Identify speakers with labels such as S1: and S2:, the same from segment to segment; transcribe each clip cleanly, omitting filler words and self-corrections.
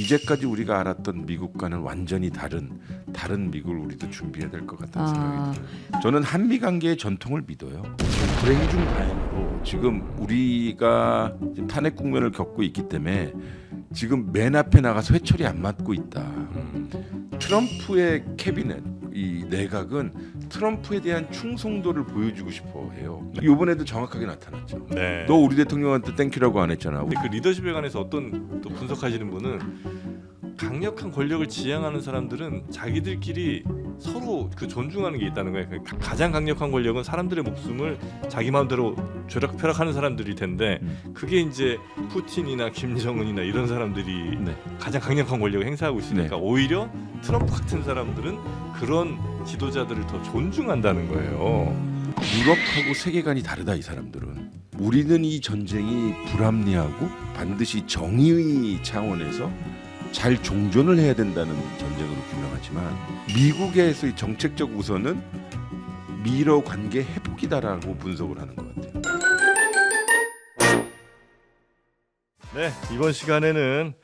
S1: 이제까지 우리가 알았던 미국과는 완전히 다른 미국을 우리도 준비해야 될 것 같다는 생각이 들어요. 저는 한미 관계의 전통을 믿어요. 불행 중 다행으로 지금 우리가 지금 탄핵 국면을 겪고 있기 때문에 지금 맨 앞에 나가서 회초리 안 맞고 있다. 트럼프의 캐비넷, 이 내각은 트럼프에 대한 충성도를 보여주고 싶어 해요. 이번에도 정확하게 나타났죠.
S2: 네.
S1: 너 우리 대통령한테 땡큐라고 안 했잖아.
S2: 그 리더십에 관해서 어떤 또 분석하시는 분은 강력한 권력을 지향하는 사람들은 자기들끼리 서로 그 존중하는 게 있다는 거예요. 가장 강력한 권력은 사람들의 목숨을 자기 마음대로 쥐락펴락하는 사람들일 텐데 그게 이제 푸틴이나 김정은이나 이런 사람들이
S1: 네.
S2: 가장 강력한 권력을 행사하고 있으니까
S1: 네.
S2: 오히려 트럼프 같은 사람들은 그런 지도자들을 더 존중한다는 거예요.
S1: 유럽하고 세계관이 다르다. 이 사람들은 우리는 이 전쟁이 불합리하고 반드시 정의의 차원에서 잘 종전을 해야 된다는 전쟁으로 규명하지만 미국에서의 정책적 우선은 미러 관계 회복이다라고 분석을 하는 것 같아요.
S2: 네, 이번 시간에는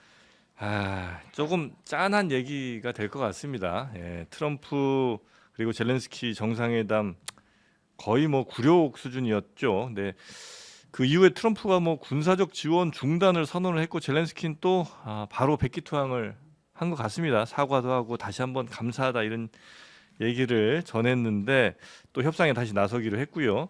S2: 조금 짠한 얘기가 될 것 같습니다. 예, 트럼프 그리고 젤렌스키 정상회담 거의 뭐 굴욕 수준이었죠. 네, 그 이후에 트럼프가 뭐 군사적 지원 중단을 선언을 했고 젤렌스키는 또 바로 백기투항을 한 것 같습니다. 사과도 하고 다시 한번 감사하다 이런 얘기를 전했는데 또 협상에 다시 나서기로 했고요.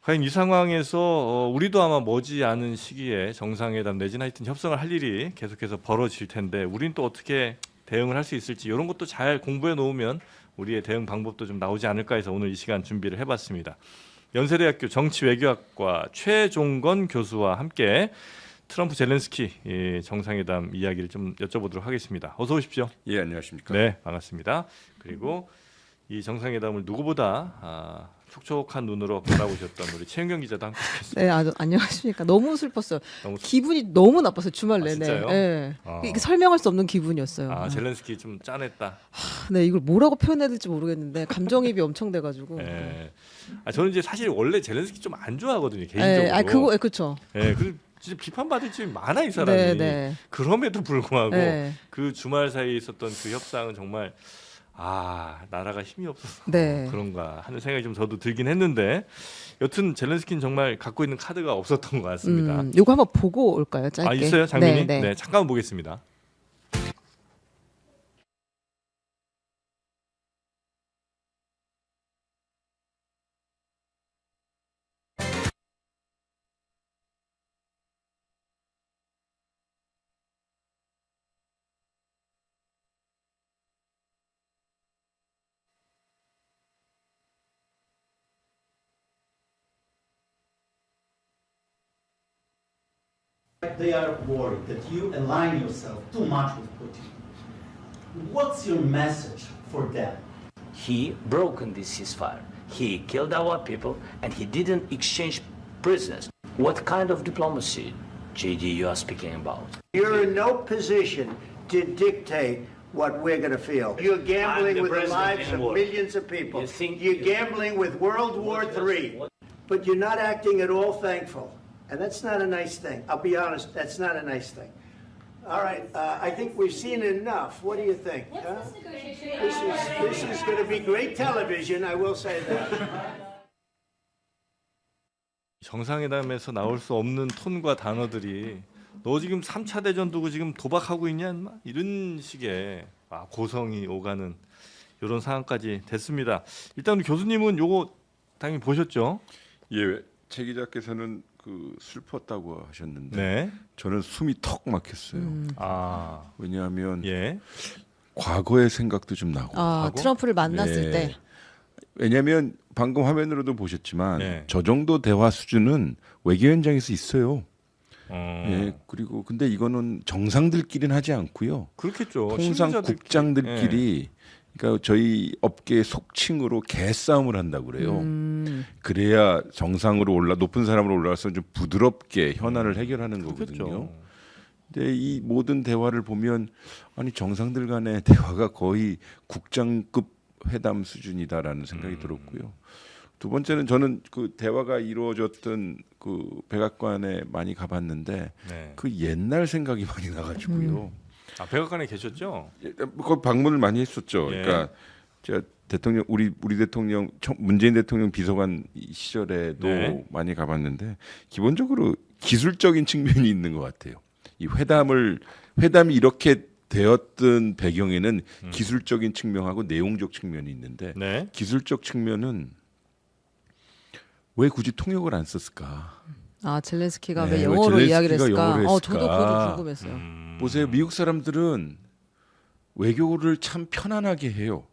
S2: 과연 이 상황에서 우리도 아마 머지않은 시기에 정상회담 내지는 하여튼 협상을 할 일이 계속해서 벌어질 텐데 우리는 또 어떻게 대응을 할 수 있을지 이런 것도 잘 공부해 놓으면 우리의 대응 방법도 좀 나오지 않을까 해서 오늘 이 시간 준비를 해봤습니다. 연세대학교 정치외교학과 최종건 교수와 함께 트럼프 젤렌스키 정상회담 이야기를 좀 여쭤보도록 하겠습니다. 어서 오십시오.
S1: 예, 안녕하십니까.
S2: 네, 반갑습니다. 그리고 이 정상회담을 누구보다 촉촉한 눈으로 바라보셨던 우리 최은경 기자도 함께했습니다.
S3: 네, 안녕하십니까. 너무 슬펐어요.
S2: 너무
S3: 기분이 너무 나빴어요. 주말 내내.
S2: 진짜요?
S3: 네.
S2: 아.
S3: 이게 설명할 수 없는 기분이었어요.
S2: 젤렌스키 좀 짠했다.
S3: 네, 이걸 뭐라고 표현해야 될지 모르겠는데 감정이입이 엄청 돼가지고.
S2: 예. 저는 이제 사실 원래 젤렌스키 좀 안 좋아하거든요
S3: 네,
S2: 개인적으로.
S3: 그렇죠.
S2: 예, 그 진짜 비판받을 점이 많아 이 사람이.
S3: 네, 네.
S2: 그럼에도 불구하고
S3: 네.
S2: 그 주말 사이에 있었던 그 협상은 정말 나라가 힘이 없어서
S3: 네.
S2: 그런가 하는 생각이 좀 저도 들긴 했는데 여튼 젤렌스키는 정말 갖고 있는 카드가 없었던 것 같습니다.
S3: 요거 한번 보고 올까요? 짧게.
S2: 있어요 장면이?
S3: 네, 네.
S2: 잠깐 보겠습니다.
S4: They are worried that you align yourself too much with Putin. What's your message for them?
S5: He broken this ceasefire. He killed our people and he didn't exchange prisoners. What kind of diplomacy, JD, you are speaking about?
S6: You're in no position to dictate what we're going to feel. You're
S5: I'm
S6: gambling
S5: the
S6: with the
S5: president
S6: lives of
S5: anymore.
S6: millions of people.
S5: You think
S6: You're
S5: you-
S6: gambling with World War III. But you're not acting at all thankful. And that's not a nice thing. I'll be honest, that's not a nice thing. All right, I think we've seen enough. What do you think? Huh? This is going to be great television, I will say that.
S2: 정상회담에서 나올 수 없는 톤과 단어들이 너 지금 3차 대전 두고 지금 도박하고 있냐 인마? 이런 식의 고성이 오가는 이런 상황까지 됐습니다. 일단 우리 교수님은 요거 당연히 보셨죠?
S1: 예, 최 기자께서는 슬펐다고 하셨는데
S2: 네.
S1: 저는 숨이 턱 막혔어요. 왜냐하면
S2: 예.
S1: 과거의 생각도 좀 나고.
S2: 하고?
S3: 트럼프를 만났을
S1: 네.
S3: 때.
S1: 왜냐하면 방금 화면으로도 보셨지만
S2: 네.
S1: 저 정도 대화 수준은 외교 현장에서 있어요.
S2: 어,
S1: 예, 그리고 근데 이거는 정상들끼리는 하지 않고요.
S2: 그렇겠죠.
S1: 통상
S2: 실무자들끼리.
S1: 국장들끼리 그러니까 저희 업계 속칭으로 개싸움을 한다고 그래요. 그래야 정상으로 높은 사람으로 올라와서 좀 부드럽게 현안을 해결하는 거거든요.
S2: 그렇겠죠.
S1: 근데 이 모든 대화를 보면 아니 정상들 간의 대화가 거의 국장급 회담 수준이다라는 생각이 들었고요. 두 번째는 저는 그 대화가 이루어졌던 그 백악관에 많이 가봤는데
S2: 네.
S1: 그 옛날 생각이 많이 나가지고요.
S2: 아, 백악관에 계셨죠?
S1: 그 방문을 많이 했었죠.
S2: 예.
S1: 그러니까 제가 대통령 우리 대통령 문재인 대통령 비서관 시절에도
S2: 네.
S1: 많이 가봤는데 기본적으로 기술적인 측면이 있는 것 같아요. 이 회담이 이렇게 되었던 배경에는 기술적인 측면하고 내용적 측면이 있는데
S2: 네.
S1: 기술적 측면은 왜 굳이 통역을 안 썼을까?
S3: 아 젤렌스키가
S1: 네,
S3: 왜
S1: 왜
S3: 영어로 이야기를
S1: 젤렌스키가
S3: 했을까?
S1: 영어로
S3: 저도
S1: 했을까?
S3: 그것도 궁금했어요.
S1: 보세요. 미국 사람들은 외교를 참 편안하게 해요.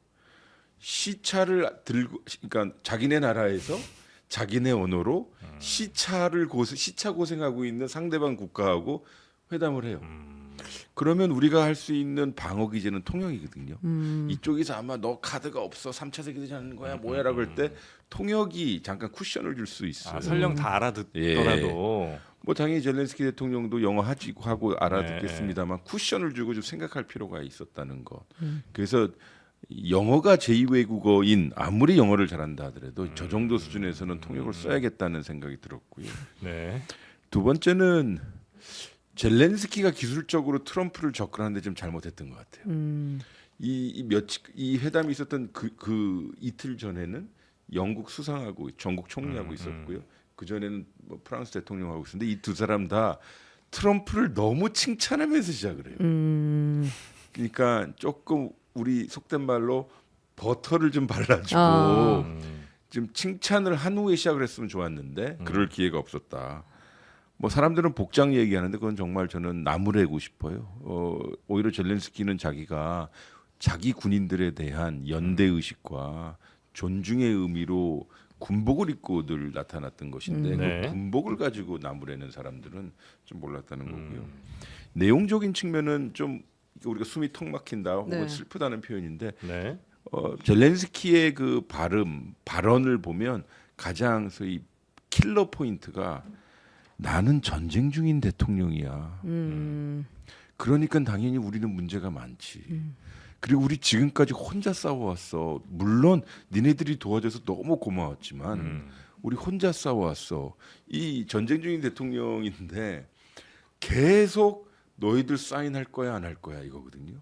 S1: 시차를 들고 그러니까 자기네 나라에서 자기네 언어로 시차 고생하고 있는 상대방 국가하고 회담을 해요. 그러면 우리가 할 수 있는 방어 기제는 통역이거든요. 이쪽에서 아마 너 카드가 없어 3차 세계대전 하는 거야 뭐야라고 할 때 통역이 잠깐 쿠션을 줄 수 있어요.
S2: 아, 설령 다 알아듣더라도
S1: 뭐 당연히 젤렌스키 대통령도 영어 하고 알아듣겠습니다만 쿠션을 주고 좀 생각할 필요가 있었다는 것. 그래서 영어가 제2외국어인 아무리 영어를 잘한다 하더라도 저 정도 수준에서는 통역을 써야겠다는 생각이 들었고요.
S2: 네.
S1: 두 번째는 젤렌스키가 기술적으로 트럼프를 접근하는데 좀 잘못했던 것 같아요. 이 회담이 있었던 그 이틀 전에는 영국 수상하고 전국 총리하고 있었고요. 그 전에는 뭐 프랑스 대통령하고 있었는데 이 두 사람 다 트럼프를 너무 칭찬하면서 시작을 해요. 그러니까 조금 우리 속된 말로 버터를 좀 발라주고 좀 칭찬을 한 후에 시작을 했으면 좋았는데 그럴 기회가 없었다. 뭐 사람들은 복장 얘기하는데 그건 정말 저는 나무래고 싶어요. 오히려 젤렌스키는 자기가 자기 군인들에 대한 연대 의식과 존중의 의미로 군복을 입고 늘 나타났던 것인데
S2: 네.
S1: 그 군복을 가지고 나무래는 사람들은 좀 몰랐다는 거고요. 내용적인 측면은 좀 우리가 숨이 턱 막힌다 혹은
S3: 네.
S1: 슬프다는 표현인데
S2: 네.
S1: 젤렌스키의 그 발언을 보면 가장 소위 킬러 포인트가 나는 전쟁 중인 대통령이야. 그러니까 당연히 우리는 문제가 많지. 그리고 우리 지금까지 혼자 싸워왔어. 물론 니네들이 도와줘서 너무 고마웠지만 우리 혼자 싸워왔어. 이 전쟁 중인 대통령인데 계속 너희들 사인할 거야 안 할 거야 이거거든요.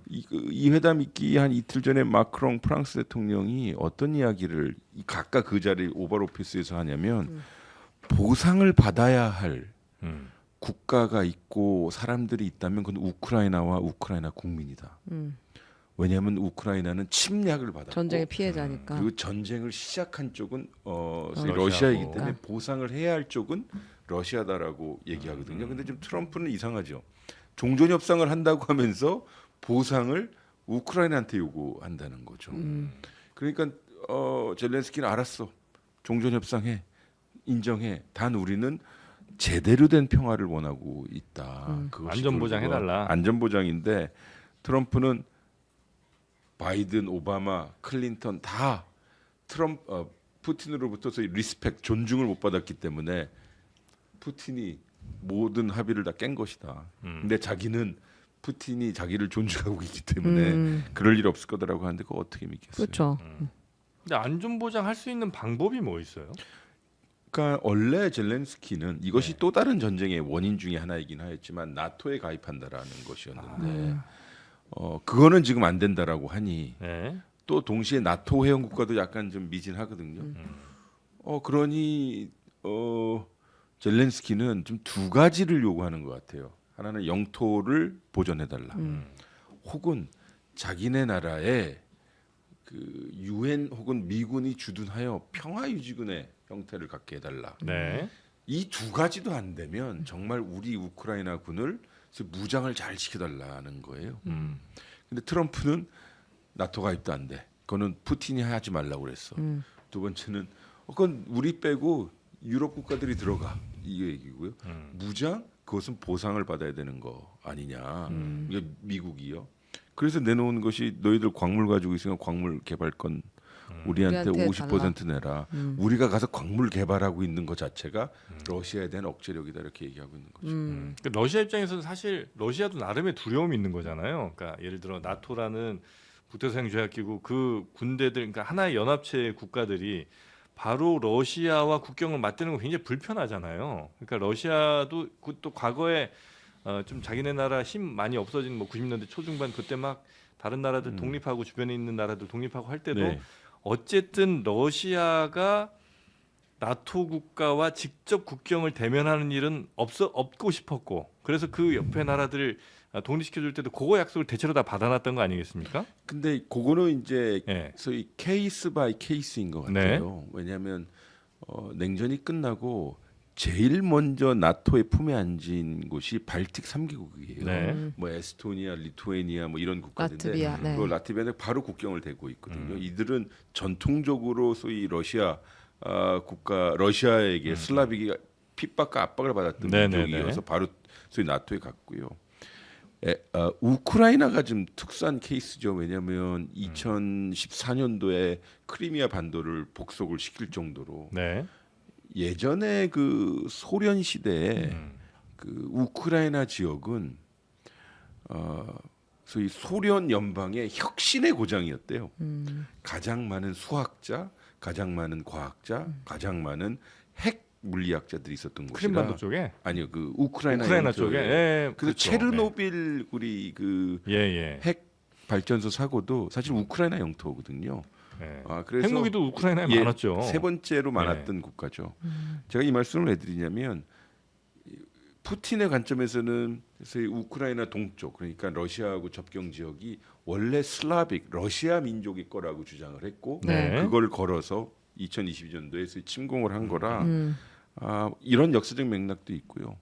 S1: 이 회담 있기 한 이틀 전에 마크롱 프랑스 대통령이 어떤 이야기를 각각 그 자리 오발 오피스에서 하냐면 보상을 받아야 할 국가가 있고 사람들이 있다면 그건 우크라이나와 우크라이나 국민이다. 왜냐하면 우크라이나는 침략을 받았고
S3: 전쟁의 피해자니까.
S1: 그리고 전쟁을 시작한 쪽은
S2: 러시아고.
S1: 러시아이기 때문에 보상을 해야 할 쪽은 러시아다라고 얘기하거든요. 근데 좀 트럼프는 이상하죠. 종전 협상을 한다고 하면서 보상을 우크라이나한테 요구한다는 거죠. 그러니까 젤렌스키는 알았어. 종전 협상해. 인정해. 단 우리는 제대로 된 평화를 원하고 있다. 그것이
S2: 안전보장
S1: 결국은
S2: 해달라.
S1: 안전보장인데 트럼프는 바이든, 오바마, 클린턴 다 푸틴으로부터 리스펙, 존중을 못 받았기 때문에 푸틴이 모든 합의를 다 깬 것이다. 근데 자기는 푸틴이 자기를 존중하고 있기 때문에 그럴 일 없을 거다라고 하는데 그거 어떻게 믿겠어요?
S3: 그렇죠.
S2: 근데 안전보장 할 수 있는 방법이 뭐 있어요?
S1: 그러니까 원래 젤렌스키는 이것이 또 다른 전쟁의 원인 중에 하나이긴 하였지만 나토에 가입한다라는 것이었는데 그거는 지금 안 된다라고 하니
S2: 네.
S1: 또 동시에 나토 회원 국가도 약간 좀 미진하거든요. 그러니 젤렌스키는 좀 두 가지를 요구하는 것 같아요. 하나는 영토를 보존해달라. 혹은 자기네 나라에 그 유엔 혹은 미군이 주둔하여 평화유지군의 형태를 갖게 해달라.
S2: 네.
S1: 이 두 가지도 안 되면 정말 우리 우크라이나 군을 무장을 잘 시켜달라는 거예요. 근데 트럼프는 나토 가입도 안 돼. 그거는 푸틴이 하지 말라고 그랬어. 두 번째는 그건 우리 빼고 유럽 국가들이 들어가 이 얘기고요. 무장 그것은 보상을 받아야 되는 거 아니냐. 이게 미국이요. 그래서 내놓은 것이 너희들 광물 가지고 있으면 광물 개발권 우리한테
S3: 우리한테
S1: 50% 내라. 우리가 가서 광물 개발하고 있는 것 자체가 러시아에 대한 억제력이다 이렇게 얘기하고 있는 거죠.
S2: 그러니까 러시아 입장에서는 사실 러시아도 나름의 두려움이 있는 거잖아요. 그러니까 예를 들어 나토라는 북대서양 조약기구 그 군대들, 그러니까 하나의 연합체 국가들이 바로 러시아와 국경을 맞대는 거 굉장히 불편하잖아요. 그러니까 러시아도 또 과거에 좀 자기네 나라 힘 많이 없어진 뭐 90년대 초중반 그때 막 다른 나라들 독립하고 주변에 있는 나라들 독립하고 할 때도
S1: 네.
S2: 어쨌든 러시아가 나토 국가와 직접 국경을 대면하는 일은 없고 싶었고 그래서 그 옆에 나라들 독립시켜줄 때도 그거 약속을 대체로 다 받아놨던 거 아니겠습니까?
S1: 근데 그거는 이제
S2: 네.
S1: 소위 케이스 바이 케이스인 것 같아요. 왜냐하면 냉전이 끝나고 제일 먼저 나토의 품에 앉은 곳이 발틱 3개국이에요.
S2: 네.
S1: 뭐 에스토니아, 리투아니아 뭐 이런 국가인데
S3: 라트비아, 네.
S1: 그 라트비아는 바로 국경을 대고 있거든요. 이들은 전통적으로 소위 러시아 국가 러시아에게 슬라비기가 핍박과 압박을 받았던
S2: 네네네.
S1: 민족이어서 바로 소위 나토에 갔고요. 우크라이나가 좀 특수한 케이스죠. 왜냐하면 2014년도에 크리미아 반도를 복속을 시킬 정도로
S2: 네.
S1: 예전에 그 소련 시대에 그 우크라이나 지역은 소위 소련 연방의 혁신의 고장이었대요. 가장 많은 수학자, 가장 많은 과학자, 가장 많은 핵 물리학자들이 있었던 곳이라.
S2: 크림반도 쪽에
S1: 아니요, 그 우크라이나
S2: 쪽에. 예,
S1: 그래서
S2: 그렇죠.
S1: 체르노빌 우리 그
S2: 예.
S1: 핵 발전소 사고도 사실 우크라이나 영토거든요.
S2: 예.
S1: 그래서
S2: 핵무기도 우크라이나에
S1: 예,
S2: 많았죠.
S1: 세 번째로 많았던 국가죠. 제가 이 말씀을 왜 드리냐면 푸틴의 관점에서는 소위 우크라이나 동쪽 그러니까 러시아하고 접경 지역이 원래 슬라빅 러시아 민족의 거라고 주장을 했고
S2: 네.
S1: 그걸 걸어서 2022년도에 침공을 한 거라 이런 역사적 맥락도 있고요.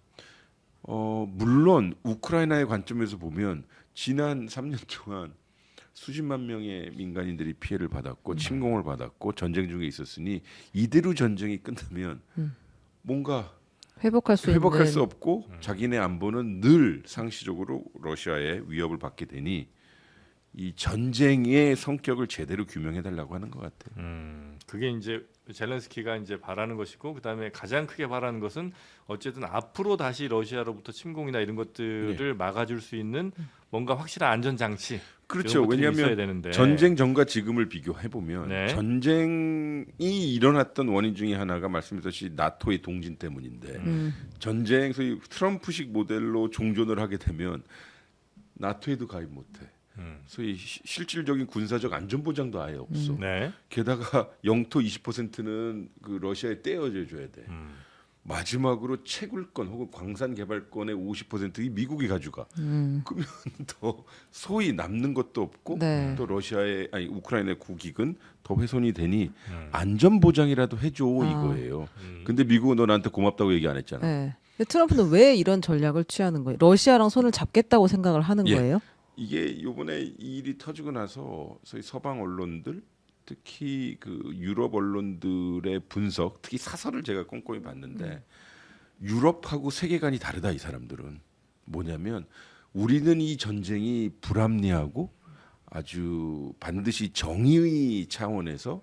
S1: 물론 우크라이나의 관점에서 보면 지난 3년 동안 수십만 명의 민간인들이 피해를 받았고 침공을 받았고 전쟁 중에 있었으니 이대로 전쟁이 끝나면 뭔가
S3: 회복할 수
S1: 회복할
S3: 있는
S1: 수 없고 자기네 안보는 늘 상시적으로 러시아의 위협을 받게 되니 이 전쟁의 성격을 제대로 규명해 달라고 하는 것 같아요.
S2: 그게 이제 젤렌스키가 이제 바라는 것이고 그다음에 가장 크게 바라는 것은 어쨌든 앞으로 다시 러시아로부터 침공이나 이런 것들을 막아줄 수 있는 뭔가 확실한 안전 장치.
S1: 그렇죠.
S2: 이런 것들이 있어야
S1: 왜냐하면
S2: 되는데.
S1: 전쟁 전과 지금을 비교해 보면
S2: 네.
S1: 전쟁이 일어났던 원인 중에 하나가 말씀드렸듯이 나토의 동진 때문인데 전쟁 소위 트럼프식 모델로 종전을 하게 되면 나토에도 가입 못해. 소위 실질적인 군사적 안전 보장도 아예 없어.
S2: 네.
S1: 게다가 영토 20%는 그 러시아에 떼어줘 줘야 돼. 마지막으로 채굴권 혹은 광산 개발권의 50%이 미국이 가져가. 그러면 더 소위 남는 것도 없고
S3: 네.
S1: 또 러시아의 아니 우크라이나의 국익은 더 훼손이 되니 안전 보장이라도 해줘 이거예요. 근데 미국은 너 나한테 고맙다고 얘기 안 했잖아.
S3: 네. 근데 트럼프는 왜 이런 전략을 취하는 거예요? 러시아랑 손을 잡겠다고 생각을 하는
S1: 예.
S3: 거예요?
S1: 이게 요번에 이 일이 터지고 나서 소위 서방 언론들 특히 그 유럽 언론들의 분석, 특히 사설을 제가 꼼꼼히 봤는데 유럽하고 세계관이 다르다 이 사람들은 뭐냐면 우리는 이 전쟁이 불합리하고 아주 반드시 정의 차원에서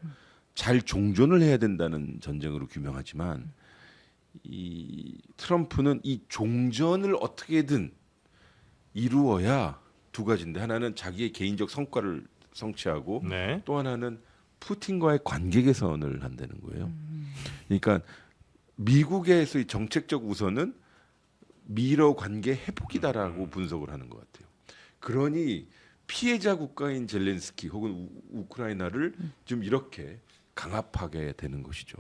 S1: 잘 종전을 해야 된다는 전쟁으로 규명하지만 이 트럼프는 이 종전을 어떻게든 이루어야 두 가지인데 하나는 자기의 개인적 성과를 성취하고
S2: 네.
S1: 또 하나는 푸틴과의 관계 개선을 한다는 거예요. 그러니까 미국에서의 정책적 우선은 미러 관계 회복이다라고 분석을 하는 것 같아요. 그러니 피해자 국가인 젤렌스키 혹은 우크라이나를 좀 이렇게 강압하게 되는 것이죠.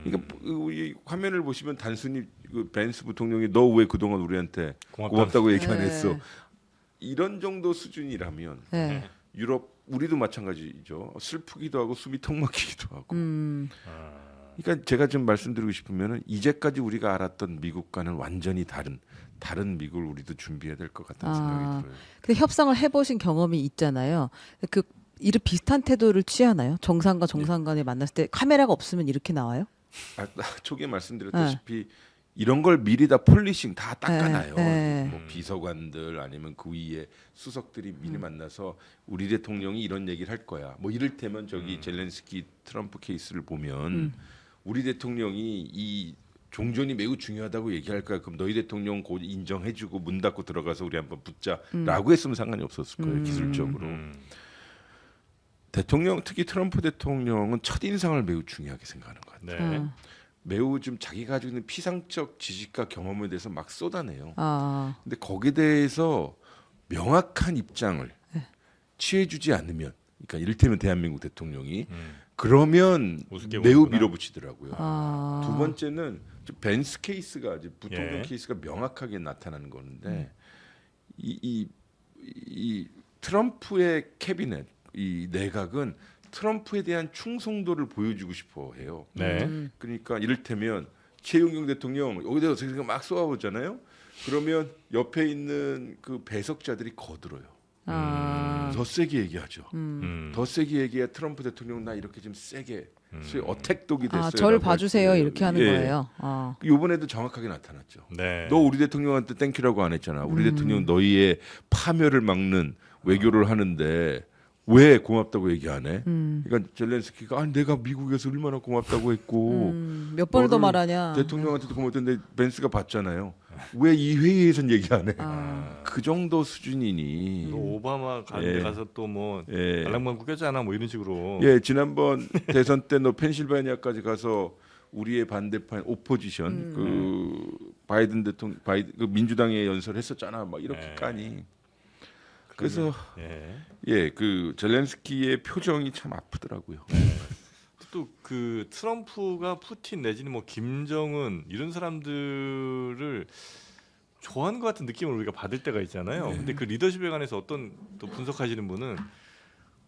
S1: 그러니까 이 화면을 보시면 단순히 그 벤스 부통령이 너 왜 그동안 우리한테 고맙다고 얘기 안 했어.
S3: 네.
S1: 이런 정도 수준이라면
S3: 네.
S1: 유럽 우리도 마찬가지죠. 슬프기도 하고 숨이 턱 막히기도 하고. 그러니까 제가 좀 말씀드리고 싶으면은 이제까지 우리가 알았던 미국과는 완전히 다른 미국을 우리도 준비해야 될 것 같다는 생각이 들어요.
S3: 근데 협상을 해보신 경험이 있잖아요. 그 이런 비슷한 태도를 취하나요? 정상과 정상 간에 만났을 때 카메라가 없으면 이렇게 나와요?
S1: 초기에 말씀드렸다시피 이런 걸 미리 다 폴리싱 다 닦아놔요.
S3: 네.
S1: 뭐 비서관들 아니면 그 위에 수석들이 미리 만나서 우리 대통령이 이런 얘기를 할 거야. 뭐 이를테면 저기 젤렌스키 트럼프 케이스를 보면 우리 대통령이 이 종전이 매우 중요하다고 얘기할 거야. 그럼 너희 대통령 곧 인정해주고 문 닫고 들어가서 우리 한번 붙자라고 했으면 상관이 없었을 거예요. 기술적으로. 대통령 특히 트럼프 대통령은 첫 인상을 매우 중요하게 생각하는 것 같아요.
S2: 네.
S1: 매우 좀 자기가 가지고 있는 피상적 지식과 경험에 대해서 막 쏟아내요.
S3: 아,
S1: 근데 거기에 대해서 명확한 입장을 취해주지 않으면, 그러니까 이를테면 대한민국 대통령이 그러면
S2: 우습게
S1: 매우
S2: 보는구나.
S1: 밀어붙이더라고요.
S3: 아.
S1: 두 번째는 벤스 케이스가 이제 부통령
S2: 예.
S1: 케이스가 명확하게 나타나는 건데 이 트럼프의 캐비넷, 이 내각은 트럼프에 대한 충성도를 보여주고 싶어 해요.
S2: 네.
S1: 그러니까 이를테면 최용경 대통령 여기다가 막 쏘아보잖아요. 그러면 옆에 있는 그 배석자들이 거들어요.
S3: 아.
S1: 더 세게 얘기하죠.
S2: 음.
S1: 더 세게 얘기해 트럼프 대통령 나 이렇게 좀 세게 소위 어택독이 됐어요.
S3: 아, 저를 봐주세요 이렇게 하는
S1: 예.
S3: 거예요. 아.
S1: 이번에도 정확하게 나타났죠.
S2: 네.
S1: 너 우리 대통령한테 땡큐라고 안 했잖아. 우리 대통령 너희의 파멸을 막는 외교를 하는데 왜 고맙다고 얘기 안 해? 그러니까 젤렌스키가 아니 내가 미국에서 얼마나 고맙다고 했고
S3: 몇 번을 더
S1: 너를
S3: 말하냐.
S1: 대통령한테도 고맙던데 벤스가 봤잖아요. 왜 이 회의에선 얘기 안 해?
S3: 아.
S1: 그 정도 수준이니.
S2: 또 오바마 가는데
S1: 예.
S2: 가서 또 뭐
S1: 예.
S2: 알랑방구 꼈잖아 뭐 이런 식으로.
S1: 예, 지난번 대선 때 너 펜실바니아까지 가서 우리의 반대판 오포지션 그 바이든 대통령 그 민주당에 연설했었잖아. 막 이렇게
S2: 네.
S1: 까니. 그래서
S2: 예.
S1: 예, 그 젤렌스키의 표정이 참 아프더라고요.
S2: 또 그 트럼프가 푸틴 내지는 뭐 김정은 이런 사람들을 좋아하는 것 같은 느낌을 우리가 받을 때가 있잖아요. 근데 그 리더십에 관해서 어떤 또 분석하시는 분은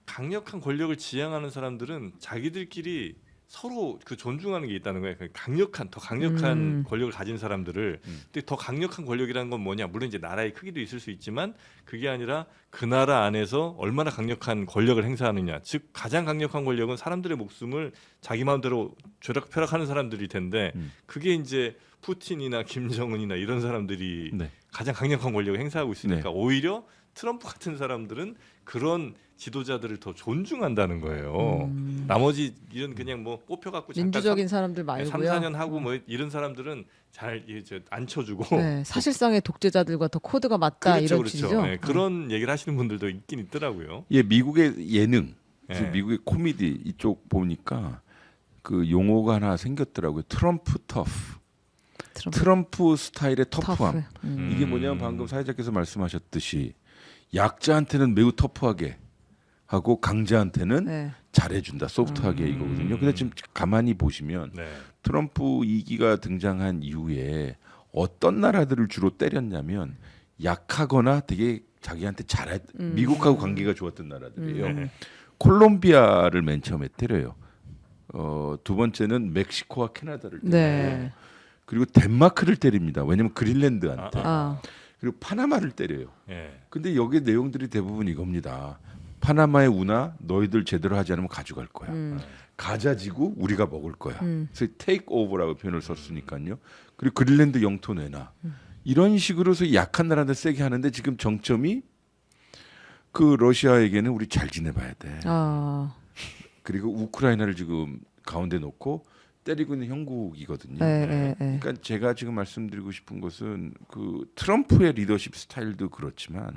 S2: 강력한 권력을 지향하는 사람들은 자기들끼리 서로 그 존중하는 게 있다는 거예요. 그 강력한 더 강력한 권력을 가진 사람들을. 근데 더 강력한 권력이라는 건 뭐냐? 물론 이제 나라의 크기도 있을 수 있지만 그게 아니라 그 나라 안에서 얼마나 강력한 권력을 행사하느냐. 즉 가장 강력한 권력은 사람들의 목숨을 자기 마음대로 쥐락펴락하는 사람들일 텐데 그게 이제 푸틴이나 김정은이나 이런 사람들이
S1: 네.
S2: 가장 강력한 권력을 행사하고 있으니까
S1: 네.
S2: 오히려 트럼프 같은 사람들은 그런 지도자들을 더 존중한다는 거예요. 나머지 이런 그냥 뭐 뽑혀갖고
S3: 민주적인 사람들
S2: 3,
S3: 말고요.
S2: 4년 하고 뭐 이런 사람들은 잘 안 쳐주고
S3: 네, 사실상의 독재자들과 더 코드가 맞다
S2: 그렇죠,
S3: 이런
S2: 그렇죠.
S3: 취지죠.
S2: 네, 그런 얘기를 하시는 분들도 있긴 있더라고요.
S1: 예, 미국의 예능,
S2: 예.
S1: 미국의 코미디 이쪽 보니까 그 용어가 하나 생겼더라고요. 트럼프 터프. 트럼프 스타일의 터프함.
S3: 터프.
S1: 이게 뭐냐면 방금 사회자께서 말씀하셨듯이 약자한테는 매우 터프하게 하고 강자한테는
S3: 네.
S1: 잘해준다, 소프트하게 이거거든요. 근데 지금 가만히 보시면
S2: 네.
S1: 트럼프 2기가 등장한 이후에 어떤 나라들을 주로 때렸냐면 약하거나 되게 자기한테 미국하고 관계가 좋았던 나라들이에요. 콜롬비아를 맨 처음에 때려요. 두 번째는 멕시코와 캐나다를 때려요.
S3: 네.
S1: 그리고 덴마크를 때립니다. 왜냐하면 그린랜드한테.
S3: 아.
S1: 그리고 파나마를 때려요.
S2: 예.
S1: 근데 여기 내용들이 대부분 이겁니다. 파나마의 운하 너희들 제대로 하지 않으면 가져갈 거야. 가자지구 우리가 먹을 거야. 그래서 take over라고 표현을 썼으니까요. 그리고 그린랜드 영토 내놔. 이런 식으로서 약한 나라들 세게 하는데 지금 정점이 그 러시아에게는 우리 잘 지내봐야 돼.
S3: 아.
S1: 그리고 우크라이나를 지금 가운데 놓고 때리고 있는 형국이거든요.
S3: 네.
S1: 그러니까 제가 지금 말씀드리고 싶은 것은 그 트럼프의 리더십 스타일도 그렇지만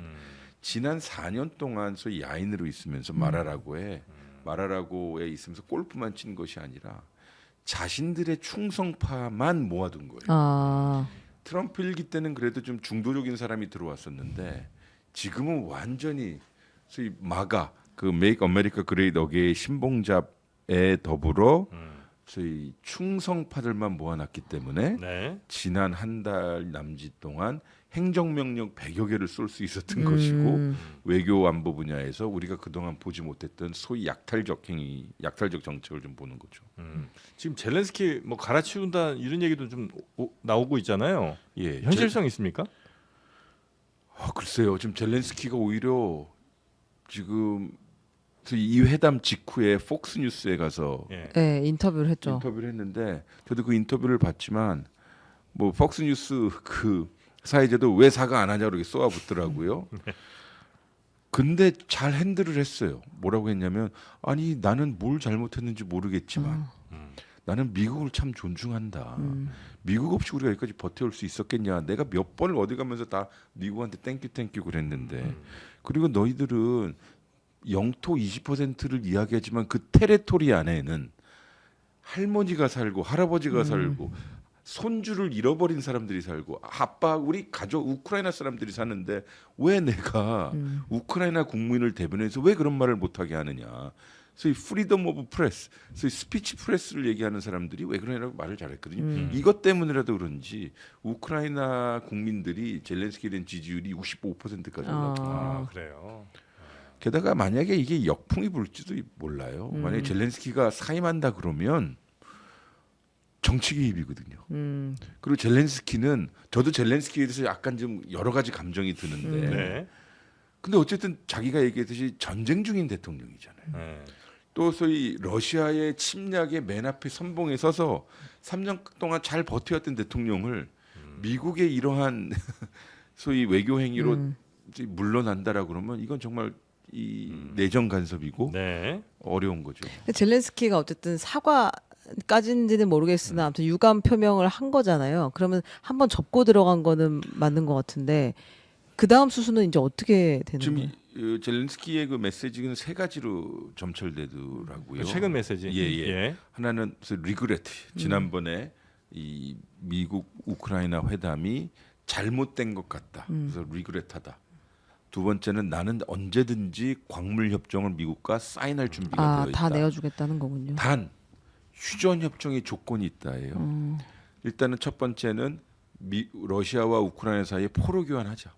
S1: 지난 4년 동안 소위 야인으로 있으면서 말하라고에 있으면서 골프만 친 것이 아니라 자신들의 충성파만 모아둔 거예요.
S3: 아.
S1: 트럼프 일기 때는 그래도 좀 중도적인 사람이 들어왔었는데 지금은 완전히 소위 마가 그 Make America Great Again의 신봉잡에 더불어 소위 충성파들만 모아놨기 때문에
S2: 네.
S1: 지난 한 달 남짓 동안 행정명령 100여 개를 쏠 수 있었던 것이고 외교 안보 분야에서 우리가 그동안 보지 못했던 소위 약탈적 정책을 좀 보는 거죠.
S2: 지금 젤렌스키 뭐 갈아치운다 이런 얘기도 좀 나오고 있잖아요.
S1: 예,
S2: 현실성 있습니까?
S1: 글쎄요. 지금 젤렌스키가 오히려 지금 이 회담 직후에 폭스뉴스에 가서
S2: 예.
S3: 네, 인터뷰를 했죠.
S1: 인터뷰를 했는데 저도 그 인터뷰를 봤지만 뭐 폭스뉴스 그 사회자도 왜 사과 안 하냐고 이렇게 쏘아붙더라고요. 근데 잘 핸들을 했어요. 뭐라고 했냐면 아니 나는 뭘 잘못했는지 모르겠지만 나는 미국을 참 존중한다. 미국 없이 우리가 여기까지 버텨올 수 있었겠냐. 내가 몇 번을 어디 가면서 다 미국한테 땡큐 그랬는데 그리고 너희들은 영토 20%를 이야기하지만 그 테레토리 안에는 할머니가 살고 할아버지가 살고 손주를 잃어버린 사람들이 살고 아빠 우리 가족 우크라이나 사람들이 사는데 왜 내가 우크라이나 국민을 대변해서 왜 그런 말을 못하게 하느냐. 소위 프리덤 오브 프레스, 소위 스피치 프레스를 얘기하는 사람들이 왜 그러냐고 말을 잘했거든요. 이것 때문이라도 그런지 우크라이나 국민들이 젤렌스키에 대한 지지율이 65%까지 올랐고
S2: 아, 그래요.
S1: 게다가 만약에 이게 역풍이 불지도 몰라요. 만약에 젤렌스키가 사임한다 그러면 정치 개입이거든요. 그리고 젤렌스키는 저도 젤렌스키에 대해서 약간 좀 여러 가지 감정이 드는데
S2: 네.
S1: 근데 어쨌든 자기가 얘기했듯이 전쟁 중인 대통령이잖아요.
S2: 네.
S1: 또 소위 러시아의 침략의 맨 앞에 선봉에 서서 3년 동안 잘 버텨왔던 대통령을 미국의 이러한 소위 외교 행위로 이제 물러난다라고 그러면 이건 정말 이 내정 간섭이고
S2: 네.
S1: 어려운 거죠.
S3: 젤렌스키가 어쨌든 사과까지인지는 모르겠으나 아무튼 유감 표명을 한 거잖아요. 그러면 한번 접고 들어간 거는 맞는 것 같은데 그 다음 수순은 이제 어떻게 되는
S1: 지금
S3: 거예요?
S1: 젤렌스키의 그 메시지는 세 가지로 점철되더라고요.
S2: 최근 메시지.
S1: 예. 하나는 리그레트. 지난번에 이 미국 우크라이나 회담이 잘못된 것 같다. 그래서 리그레트하다. 두 번째는 나는 언제든지 광물 협정을 미국과 사인할 준비가 되어 있다.
S3: 다 내어주겠다는 거군요.
S1: 단 휴전 협정의 조건이 있다예요. 일단은 첫 번째는 러시아와 우크라이나 사이에 포로 교환하자.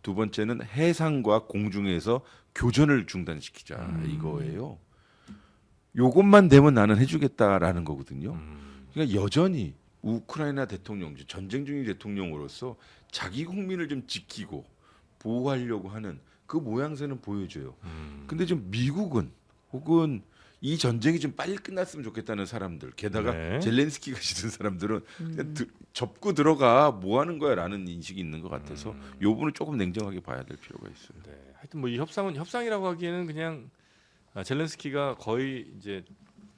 S1: 두 번째는 해상과 공중에서 교전을 중단시키자 이거예요. 요것만 되면 나는 해주겠다라는 거거든요. 그러니까 여전히 우크라이나 대통령, 전쟁 중인 대통령으로서 자기 국민을 좀 지키고 보호하려고 하는 그 모양새는 보여줘요. 근데 좀 미국은 혹은 이 전쟁이 좀 빨리 끝났으면 좋겠다는 사람들, 게다가
S2: 네.
S1: 젤렌스키가 지든 사람들은 그냥 접고 들어가 뭐 하는 거야라는 인식이 있는 것 같아서 요 부분을 조금 냉정하게 봐야 될 필요가 있어요.
S2: 네. 하여튼 뭐 이 협상은 협상이라고 하기에는 그냥 젤렌스키가 거의 이제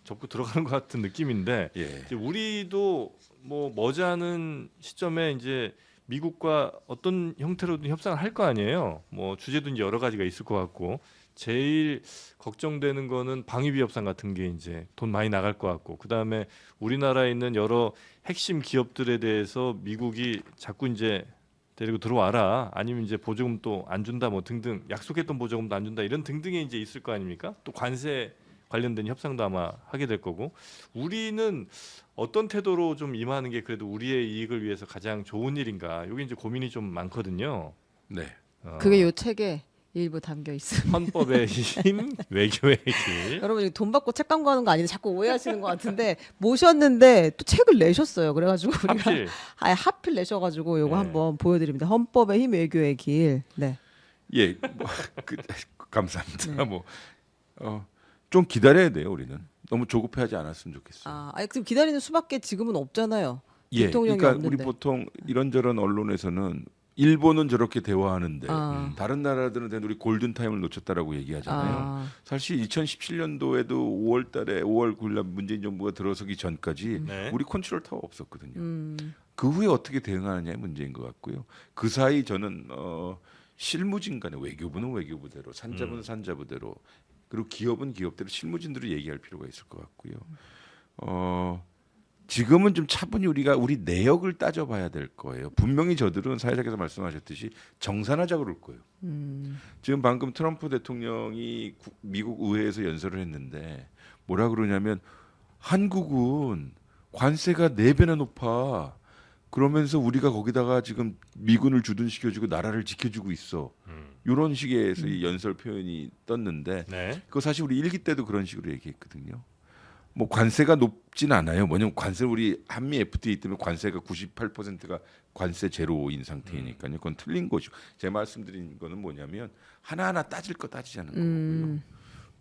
S2: 접고 들어가는 것 같은 느낌인데
S1: 예.
S2: 이제 우리도 뭐 머지않은 시점에 이제 미국과 어떤 형태로든 협상을 할 거 아니에요. 뭐 주제도 이제 여러 가지가 있을 것 같고 제일 걱정되는 거는 방위비 협상 같은 게 이제 돈 많이 나갈 것 같고 그 다음에 우리나라에 있는 여러 핵심 기업들에 대해서 미국이 자꾸 이제 데리고 들어와라 아니면 이제 보조금 또 안 준다 뭐 등등 약속했던 보조금도 안 준다 이런 등등이 이제 있을 거 아닙니까? 또 관세 관련된 협상도 아마 하게 될 거고 우리는 어떤 태도로 좀 임하는 게 그래도 우리의 이익을 위해서 가장 좋은 일인가? 이게 이제 고민이 좀 많거든요.
S1: 네.
S3: 그게 요 책에 일부 담겨 있습니다.
S2: 헌법의 힘, 외교의 길.
S3: 여러분 이거 돈 받고 책 광고하는 거 아닌데 자꾸 오해하시는 것 같은데 모셨는데 또 책을 내셨어요. 그래가지고 우리가
S2: 하필.
S3: 하필 내셔가지고 요거
S2: 네.
S3: 한번 보여드립니다. 헌법의 힘, 외교의 길. 네.
S1: 예, 감사합니다. 좀 기다려야 돼요. 우리는 너무 조급해하지 않았으면 좋겠어요.
S3: 아니 지금 기다리는 수밖에 지금은 없잖아요.
S1: 예,
S3: 대통령이
S1: 그러니까
S3: 없는데.
S1: 우리 보통 이런저런 언론에서는 일본은 저렇게 대화하는데 다른 나라들은 우리 골든 타임을 놓쳤다라고 얘기하잖아요. 사실 2017년도에도 5월달에 5월 9일날 문재인 정부가 들어서기 전까지
S2: 네.
S1: 우리 컨트롤 타워 없었거든요. 그 후에 어떻게 대응하느냐의 문제인 것 같고요. 그 사이 저는 실무진간에 외교부는 외교부대로, 산자부는 산자부대로, 그리고 기업은 기업대로 실무진들을 얘기할 필요가 있을 것 같고요. 지금은 좀 차분히 우리가 우리 내역을 따져봐야 될 거예요. 분명히 저들은 사회자께서 말씀하셨듯이 정산하자 그럴 거예요. 지금 방금 트럼프 대통령이 미국 의회에서 연설을 했는데 뭐라 그러냐면 한국은 관세가 4배나 높아. 그러면서 우리가 거기다가 지금 미군을 주둔시켜주고 나라를 지켜주고 있어. 이런 식의 이 연설 표현이 떴는데
S2: 네.
S1: 그거 사실 우리 일기 때도 그런 식으로 얘기했거든요. 뭐 관세가 높진 않아요. 뭐냐면 관세 우리 한미 FTA 때문에 관세가 98%가 관세 제로인 상태이니까요. 그건 틀린 거죠. 제 말씀드린 거는 뭐냐면 하나하나 따질 거 따지지 않은 거고요.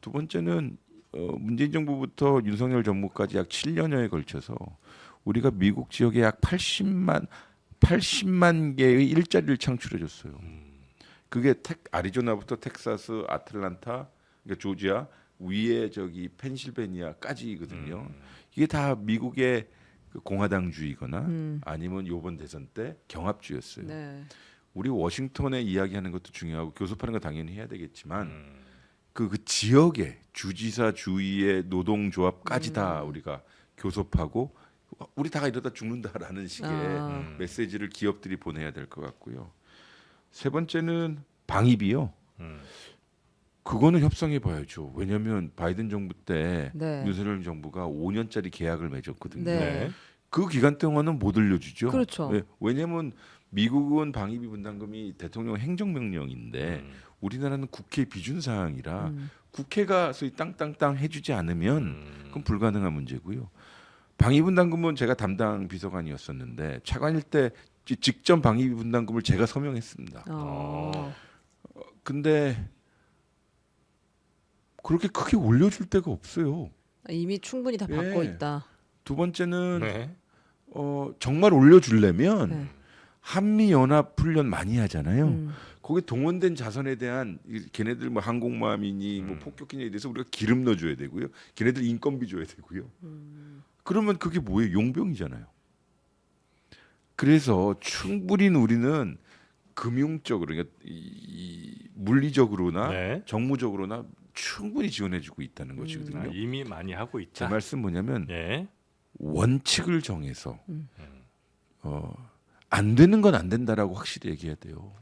S1: 두 번째는 문재인 정부부터 윤석열 정부까지 약 7년여에 걸쳐서 우리가 미국 지역에 약 80만 개의 일자리를 창출해 줬어요. 그게 아리조나부터 텍사스, 아틀란타, 그러니까 조지아 위에 저기 펜실베니아까지거든요. 이게 다 미국의 그 공화당주의거나 아니면 요번 대선 때 경합주였어요.
S3: 네.
S1: 우리 워싱턴에 이야기하는 것도 중요하고 교섭하는 거 당연히 해야 되겠지만 그 지역의 주지사 주위의 노동조합까지 다 우리가 교섭하고 우리 다가 이러다 죽는다라는 식의 메시지를 기업들이 보내야 될 것 같고요. 세 번째는 방위비요. 그거는 협상해 봐야죠. 왜냐하면 바이든 정부 때
S3: 네.
S1: 윤석열 정부가 5년짜리 계약을 맺었거든요.
S3: 네.
S1: 그 기간 동안은 못 올려주죠.
S3: 그렇죠.
S1: 왜냐하면 미국은 방위비 분담금이 대통령 행정명령인데 우리나라는 국회 비준 사항이라 국회가 소위 땅땅땅 해주지 않으면 그건 불가능한 문제고요. 방위비 분담금은 제가 담당 비서관이었었는데 차관일 때 직접 방위비 분담금을 제가 서명했습니다. 근데 그렇게 크게 올려줄 데가 없어요.
S3: 이미 충분히 다 받고
S1: 예.
S3: 있다.
S1: 두 번째는
S2: 네.
S1: 정말 올려주려면
S3: 네.
S1: 한미 연합 훈련 많이 하잖아요.
S3: 음.
S1: 거기 동원된 자선에 대한 걔네들 뭐 항공모함이니 뭐 폭격기에 대해서 우리가 기름 넣어줘야 되고요. 걔네들 인건비 줘야 되고요. 그러면 그게 뭐예요? 용병이잖아요. 그래서 충분히 우리는 금융적으로 그러니까 이 물리적으로나
S2: 네.
S1: 정무적으로나 충분히 지원해주고 있다는 것이거든요.
S2: 이미 많이 하고
S1: 제
S2: 있다.
S1: 말씀 뭐냐면
S2: 예.
S1: 원칙을 정해서 안 되는 건 안 된다라고 확실히 얘기해야 돼요.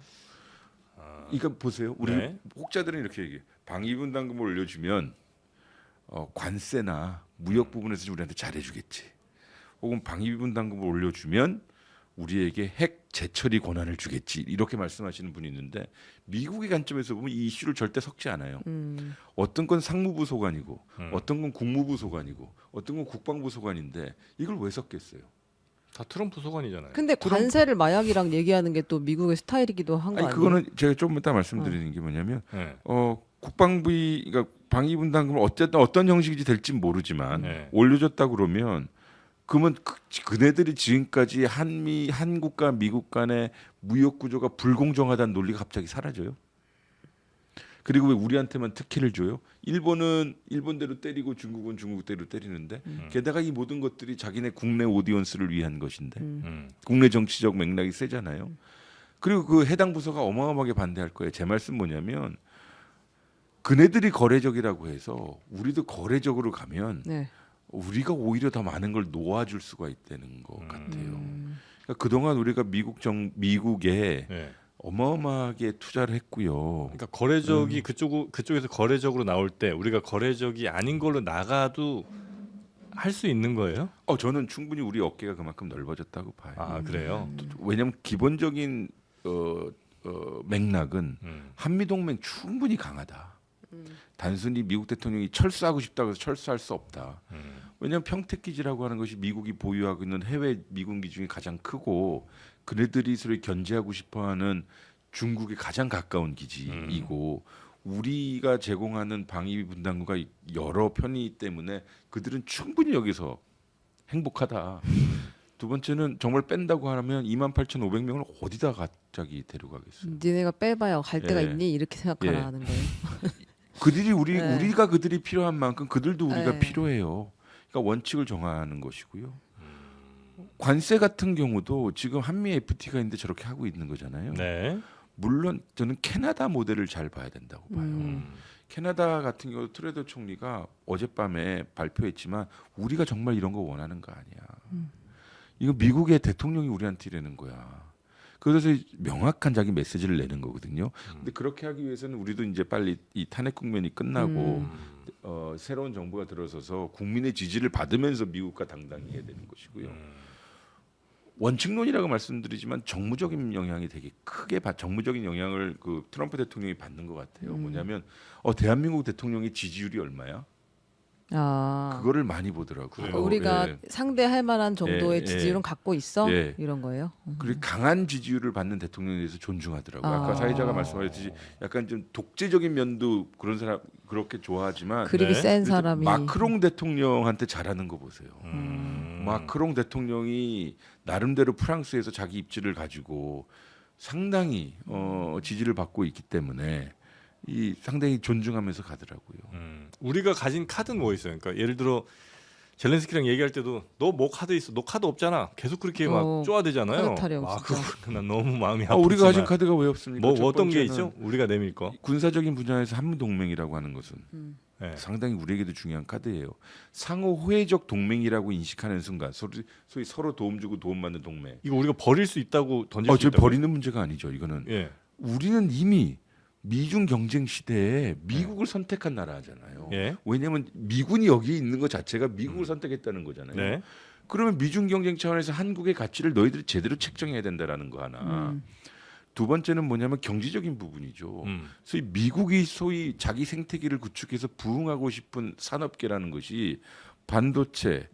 S1: 그러니까 보세요. 우리
S2: 네.
S1: 혹자들은 이렇게 얘기해. 방위비 분담금을 올려주면 관세나 무역 부분에서 우리한테 잘해주겠지. 혹은 방위비 분담금을 올려주면 우리에게 핵 재처리 권한을 주겠지. 이렇게 말씀하시는 분이 있는데 미국의 관점에서 보면 이 이슈를 절대 섞지 않아요. 어떤 건 상무부 소관이고 어떤 건 국무부 소관이고 어떤 건 국방부 소관인데 이걸 왜 섞겠어요?
S2: 다 트럼프 소관이잖아요.
S3: 근데 관세를 마약이랑 얘기하는 게 또 미국의 스타일이기도 한 거
S1: 아니
S3: 아니에요?
S1: 그거는 제가 좀 이따 말씀드리는 게 뭐냐면
S2: 네.
S1: 국방부이 그러니까 방위 분담금을 어쨌든 어떤 형식이 될지 모르지만
S2: 네.
S1: 올려줬다 그러면 그러면 그네들이 지금까지 한국과 미국 간의 무역 구조가 불공정하다는 논리가 갑자기 사라져요. 그리고 왜 우리한테만 특혜를 줘요? 일본은 일본대로 때리고 중국은 중국대로 때리는데 게다가 이 모든 것들이 자기네 국내 오디언스를 위한 것인데 국내 정치적 맥락이 세잖아요. 그리고 그 해당 부서가 어마어마하게 반대할 거예요. 제 말씀 뭐냐면 그네들이 거래적이라고 해서 우리도 거래적으로 가면
S3: 네.
S1: 우리가 오히려 더 많은 걸 놓아줄 수가 있다는 것 같아요. 그러니까 그동안 우리가 미국에
S2: 네.
S1: 어마어마하게 투자를 했고요.
S2: 그러니까 거래적이 그쪽에서 거래적으로 나올 때 우리가 거래적이 아닌 걸로 나가도 할 수 있는 거예요?
S1: 저는 충분히 우리 어깨가 그만큼 넓어졌다고 봐요.
S2: 아 그래요?
S1: 왜냐하면 기본적인 맥락은 한미 동맹 충분히 강하다. 단순히 미국 대통령이 철수하고 싶다고 해서 철수할 수 없다. 왜냐하면 평택기지라고 하는 것이 미국이 보유하고 있는 해외 미군기 중에 가장 크고 그네들이 서로 견제하고 싶어하는 중국에 가장 가까운 기지이고 우리가 제공하는 방위비 분담금과 여러 편이기 때문에 그들은 충분히 여기서 행복하다. 두 번째는 정말 뺀다고 하면 28,500명을 어디다 갑자기 데려가겠어요?
S3: 니네가 빼봐야 갈 데가
S1: 예.
S3: 있니? 이렇게 생각하라는 거예요.
S1: 그들이
S3: 네.
S1: 우리가 그들이 필요한 만큼 그들도 우리가
S3: 네.
S1: 필요해요. 그러니까 원칙을 정하는 것이고요. 관세 같은 경우도 지금 한미 FTA가 있는데 저렇게 하고 있는 거잖아요.
S2: 네.
S1: 물론 저는 캐나다 모델을 잘 봐야 된다고 봐요. 캐나다 같은 경우 트레더 총리가 어젯밤에 발표했지만 우리가 정말 이런 거 원하는 거 아니야. 이거 미국의 대통령이 우리한테 이러는 거야. 그래서 명확한 자기 메시지를 내는 거거든요. 근데 그렇게 하기 위해서는 우리도 이제 빨리 이 탄핵 국면이 끝나고 새로운 정부가 들어서서 국민의 지지를 받으면서 미국과 당당히 해야 되는 것이고요. 원칙론이라고 말씀드리지만 정무적인 영향이 되게 크게 정무적인 영향을 그 트럼프 대통령이 받는 것 같아요. 뭐냐면 대한민국 대통령의 지지율이 얼마야? 그거를 많이 보더라고요.
S3: 우리가
S1: 예.
S3: 상대할 만한 정도의
S1: 예,
S3: 지지율은
S1: 예.
S3: 갖고 있어?
S1: 예.
S3: 이런 거예요.
S1: 그리고 강한 지지율을 받는 대통령에 대해서 존중하더라고요. 아까 사회자가 말씀하셨듯이 약간 좀 독재적인 면도 그런 사람 그렇게 좋아하지만
S3: 그립이
S2: 네.
S3: 센 사람이
S1: 마크롱 대통령한테 잘하는 거 보세요. 마크롱 대통령이 나름대로 프랑스에서 자기 입지를 가지고 상당히 지지를 받고 있기 때문에 이 상당히 존중하면서 가더라고요.
S2: 우리가 가진 카드는 뭐 있어요? 그러니까 예를 들어 젤렌스키랑 얘기할 때도 너 뭐 카드 있어? 너 카드 없잖아. 계속 그렇게 막 쪼아대잖아요.
S3: 카드 타령,
S2: 아,
S3: 진짜.
S2: 그거 난 너무 마음이 아프지만.
S1: 우리가 가진 카드가 왜 없습니까?
S2: 뭐
S1: 첫
S2: 어떤 게
S1: 번째는
S2: 있죠? 우리가 내밀 거.
S1: 군사적인 분야에서 한미 동맹이라고 하는 것은
S2: 네.
S1: 상당히 우리에게도 중요한 카드예요. 상호 호혜적 동맹이라고 인식하는 순간 소위 서로 도움 주고 도움 받는 동맹.
S2: 이거 우리가 버릴 수 있다고 던질 수
S1: 저
S2: 있다고.
S1: 버리는 문제가 아니죠. 이거는
S2: 예.
S1: 우리는 이미 미중 경쟁 시대에 미국을 선택한 나라잖아요.
S2: 예.
S1: 왜냐하면 미군이 여기 있는 것 자체가 미국을 선택했다는 거잖아요.
S2: 네.
S1: 그러면 미중 경쟁 차원에서 한국의 가치를 너희들이 제대로 책정해야 된다라는 거 하나. 두 번째는 뭐냐면 경제적인 부분이죠. 소위 미국이 소위 자기 생태계를 구축해서 부흥하고 싶은 산업계라는 것이 반도체,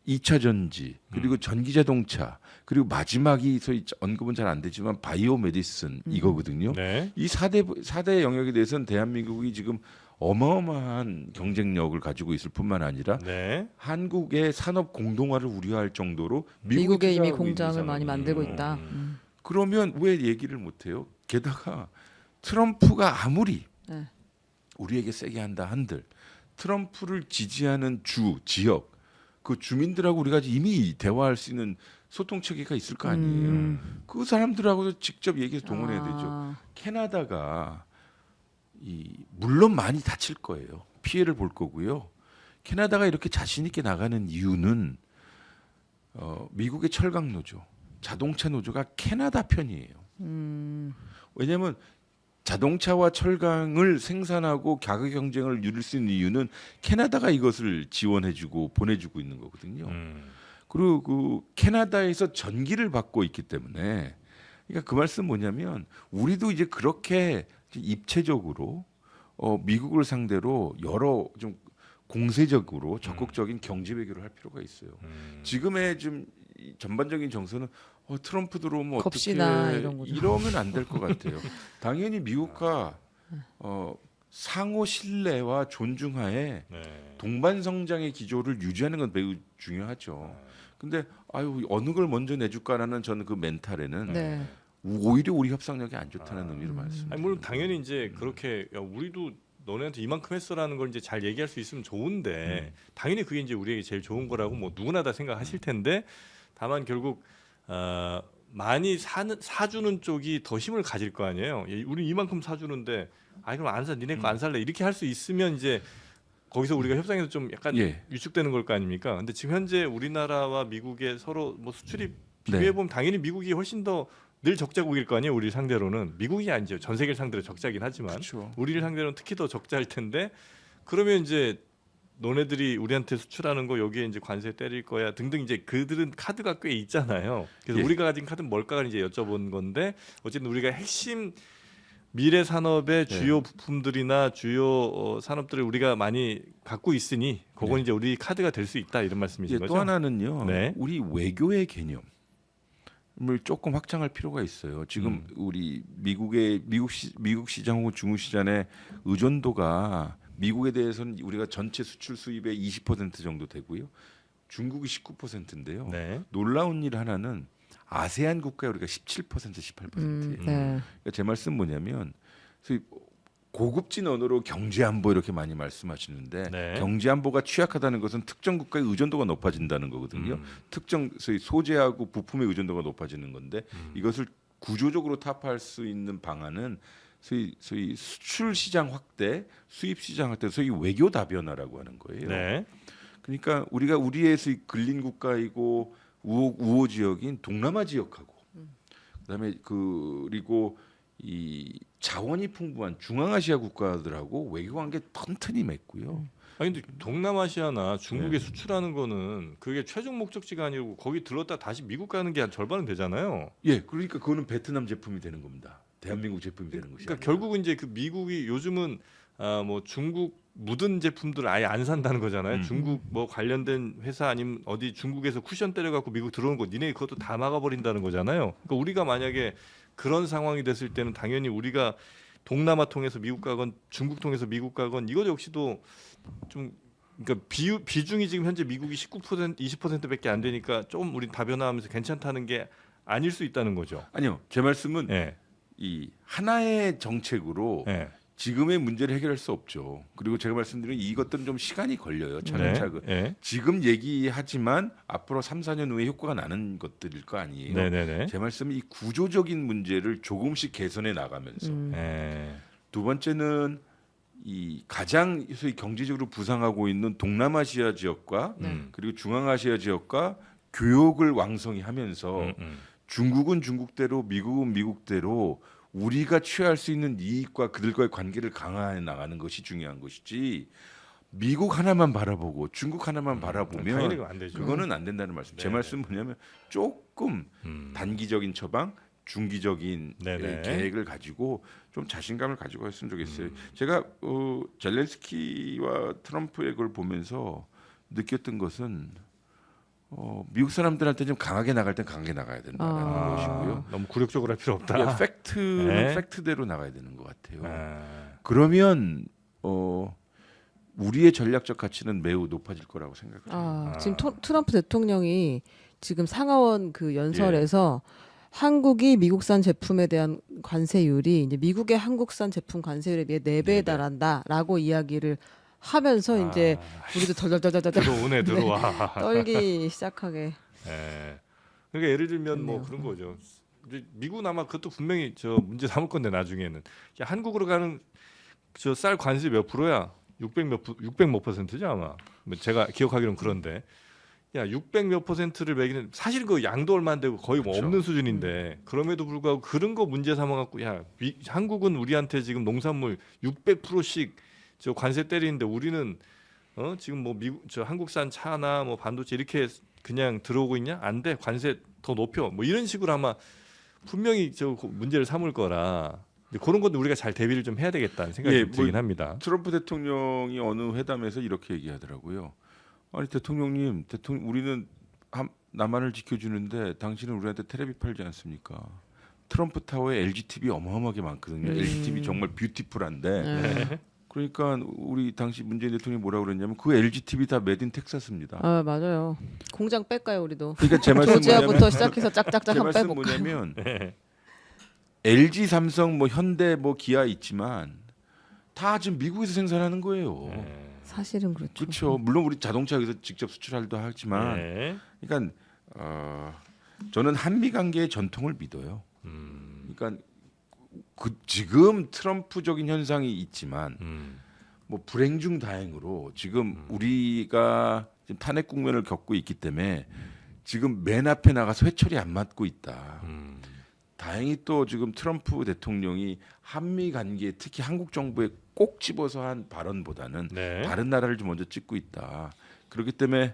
S1: 2차 전지, 그리고 전기 자동차, 그리고 마지막이 소위 언급은 잘 안 되지만 바이오 메디슨 이거거든요.
S2: 네.
S1: 이 4대 영역에 대해서는 대한민국이 지금 어마어마한 경쟁력을 가지고 있을 뿐만 아니라
S2: 네.
S1: 한국의 산업 공동화를 우려할 정도로
S3: 미국에 이미
S1: 투자하고 있는
S3: 공장을
S1: 상황이에요.
S3: 많이 만들고 있다.
S1: 그러면 왜 얘기를 못 해요? 게다가 트럼프가 아무리
S3: 네.
S1: 우리에게 세게 한다 한들 트럼프를 지지하는 주 지역 그 주민들하고 우리가 이미 대화할 수 있는 소통 체계가 있을 거 아니에요. 그 사람들하고도 직접 얘기해서 동원해야 되죠. 캐나다가 물론 많이 다칠 거예요. 피해를 볼 거고요. 캐나다가 이렇게 자신 있게 나가는 이유는 미국의 철강 노조, 자동차 노조가 캐나다 편이에요. 왜냐하면 자동차와 철강을 생산하고 가격 경쟁을 누릴 수 있는 이유는 캐나다가 이것을 지원해주고 보내주고 있는 거거든요. 그리고 그 캐나다에서 전기를 받고 있기 때문에 그러니까 그 말씀 뭐냐면 우리도 이제 그렇게 입체적으로 미국을 상대로 여러 좀 공세적으로 적극적인 경제 외교를 할 필요가 있어요. 지금의 좀 전반적인 정서는 트럼프 들어오면
S3: 겁시나
S1: 어떻게
S3: 이런 거죠.
S1: 이러면 안 될 것 같아요. 당연히 미국과 상호 신뢰와 존중하에
S2: 네.
S1: 동반 성장의 기조를 유지하는 건 매우 중요하죠. 근데 어느 걸 먼저 내줄까라는 저는 그 멘탈에는
S3: 네.
S1: 오히려 우리 협상력이 안 좋다는 의미로 말씀드립니다.
S2: 아니, 물론 당연히 이제 그렇게 야, 우리도 너네한테 이만큼 했어라는 걸 이제 잘 얘기할 수 있으면 좋은데 당연히 그게 이제 우리에게 제일 좋은 거라고 뭐 누구나 다 생각하실 텐데 다만 결국 많이 사주는 쪽이 더 힘을 가질 거 아니에요. 우리 이만큼 사주는데 그럼 안 사, 니네 거 안 살래 이렇게 할 수 있으면 이제 거기서 우리가 협상에서 좀 약간 위축되는 걸 거 아닙니까? 근데 지금 현재 우리나라와 미국의 서로 뭐 수출이 비교해 보면 당연히 미국이 훨씬 더 늘 적자국일 거 아니에요. 우리 상대로는 미국이 아니죠. 전 세계를 상대로 적자긴 하지만
S1: 그렇죠.
S2: 우리를 상대로는 특히 더 적자일 텐데 그러면 이제 너네들이 우리한테 수출하는 거 여기에 이제 관세 때릴 거야 등등 이제 그들은 카드가 꽤 있잖아요. 그래서 우리가 가진 카드는 뭘까 이제 여쭤본 건데 어쨌든 우리가 핵심 미래 산업의 주요 부품들이나 주요 산업들을 우리가 많이 갖고 있으니 그건 이제 우리 카드가 될 수 있다 이런 말씀이신 거죠?
S1: 또 하나는요.
S2: 네.
S1: 우리 외교의 개념을 조금 확장할 필요가 있어요. 지금 우리 미국 시장 혹은 중국 시장의 의존도가 미국에 대해서는 우리가 전체 수출 수입의 20% 정도 되고요. 중국이 19%인데요.
S2: 네.
S1: 놀라운 일 하나는 아세안 국가에 우리가 17% 18%예요.
S3: 네.
S1: 그러니까 제 말씀 뭐냐면 소위 고급진 언어로 경제 안보 이렇게 많이 말씀하시는데
S2: 네.
S1: 경제 안보가 취약하다는 것은 특정 국가의 의존도가 높아진다는 거거든요. 특정 소위 소재하고 부품의 의존도가 높아지는 건데 이것을 구조적으로 타파할 수 있는 방안은 소위 수출 시장 확대, 수입 시장 확대, 소위 외교 다변화라고 하는 거예요.
S2: 네.
S1: 그러니까 우리가 우리의 소위 근린 국가이고 우호 지역인 동남아 지역하고 그다음에 그리고 이 자원이 풍부한 중앙아시아 국가들하고 외교 관계 튼튼히 맺고요.
S2: 아니 근데 동남아시아나 중국에 수출하는 거는 그게 최종 목적지가 아니고 거기 들렀다 다시 미국 가는 게 한 절반은 되잖아요.
S1: 그러니까 그거는 베트남 제품이 되는 겁니다. 대한민국 제품이 되는 것이.
S2: 그러니까 결국은 이제 그 미국이 요즘은 뭐 중국 묻은 제품들 아예 안 산다는 거잖아요. 중국 뭐 관련된 회사 아니면 어디 중국에서 쿠션 때려갖고 미국 들어오는 거 니네 그것도 다 막아버린다는 거잖아요. 그러니까 우리가 만약에 그런 상황이 됐을 때는 당연히 우리가 동남아 통해서 미국 가건 중국 통해서 미국 가건 이거 역시도 좀 그러니까 비중이 지금 현재 미국이 19% 20%밖에 안 되니까 좀 우리 다변화하면서 괜찮다는 게 아닐 수 있다는 거죠.
S1: 아니요. 제 말씀은
S2: 예.
S1: 이 하나의 정책으로
S2: 예.
S1: 지금의 문제를 해결할 수 없죠. 그리고 제가 말씀드린 이것들은 좀 시간이 걸려요. 차근차근.
S2: 네.
S1: 지금 얘기하지만 앞으로 3, 4년 후에 효과가 나는 것들일 거 아니에요.
S2: 네네네.
S1: 제 말씀은 이 구조적인 문제를 조금씩 개선해 나가면서
S2: 네.
S1: 두 번째는 이 가장 소위 경제적으로 부상하고 있는 동남아시아 지역과 그리고 중앙아시아 지역과 교역을 왕성히 하면서 중국은 중국대로 미국은 미국대로 우리가 취할 수 있는 이익과 그들과의 관계를 강화해 나가는 것이 중요한 것이지 미국 하나만 바라보고 중국 하나만 바라보면
S2: 당연히 안 되죠.
S1: 그거는 안 된다는 말씀. 제
S2: 네네.
S1: 말씀은 뭐냐면 조금 단기적인 처방, 중기적인
S2: 네네.
S1: 계획을 가지고 좀 자신감을 가지고 했으면 좋겠어요. 제가 젤렌스키와 트럼프의 그걸 보면서 느꼈던 것은 미국 사람들한테 좀 강하게 나갈 땐 강하게 나가야 된다는 것이고요.
S2: 너무 굴욕적으로 할 필요 없다.
S1: 예, 팩트는
S2: 네.
S1: 팩트대로 나가야 되는 것 같아요.
S2: 아,
S1: 그러면 우리의 전략적 가치는 매우 높아질 거라고 생각을 해요.
S3: 지금 트럼프 대통령이 지금 상하원 그 연설에서 한국이 미국산 제품에 대한 관세율이 이제 미국의 한국산 제품 관세율에 비해 4배에 달한다라고 이야기를 하면서 이제 우리도 덜덜덜덜덜
S2: 들어오네 들어와.
S3: 떨기 시작하게.
S2: 예. 그러니까 예를 들면 뭐 그런 거죠. 이제 미국은 아마 그것도 분명히 저 문제 삼을 건데 나중에는 야, 한국으로 가는 저 쌀 관세 몇 프로야? 600 몇 퍼센트죠 아마. 뭐 제가 기억하기로는 그런데 야 600 몇 퍼센트를 매기는 사실 그 양도 얼마 안 되고 거의 뭐
S1: 그렇죠.
S2: 없는 수준인데 그럼에도 불구하고 그런 거 문제 삼아 갖고 야 한국은 우리한테 지금 농산물 600%씩 저 관세 때리는데 우리는 지금 뭐 미국 저 한국산 차나 뭐 반도체 이렇게 그냥 들어오고 있냐? 안 돼. 관세 더 높여. 뭐 이런 식으로 아마 분명히 저 문제를 삼을 거라. 그런 것도 우리가 잘 대비를 좀 해야 되겠다는 생각이 좀 들긴 합니다.
S1: 트럼프 대통령이 어느 회담에서 이렇게 얘기하더라고요. 아니 대통령님, 우리는 남한을 지켜주는데 당신은 우리한테 테레비 팔지 않습니까? 트럼프 타워에 LG TV 어마어마하게 많거든요. LG TV 정말 뷰티풀한데. 그러니까 우리 당시 문재인 대통령이 뭐라고 그랬냐면 그 LG TV 다 메딘 텍사스입니다.
S3: 맞아요. 공장 뺄까요 우리도?
S1: 그러니까 제 말씀
S3: 조지아부터 시작해서 짝짝짝
S1: 제
S3: 한번
S1: 말씀
S3: 빼볼까?
S1: 뭐냐면 LG, 삼성, 뭐 현대, 뭐 기아 있지만 다 지금 미국에서 생산하는 거예요.
S3: 사실은 그렇죠.
S1: 그렇죠. 물론 우리 자동차 여기서 직접 수출하기도 하지만,
S2: 네.
S1: 그러니까 저는 한미 관계의 전통을 믿어요. 그러니까 지금 트럼프적인 현상이 있지만 뭐 불행 중 다행으로 지금 우리가 지금 탄핵 국면을 겪고 있기 때문에 지금 맨 앞에 나가서 회초리 안 맞고 있다. 다행히 또 지금 트럼프 대통령이 한미 관계 특히 한국 정부에 꼭 집어서 한 발언보다는
S2: 네.
S1: 다른 나라를 좀 먼저 찍고 있다. 그렇기 때문에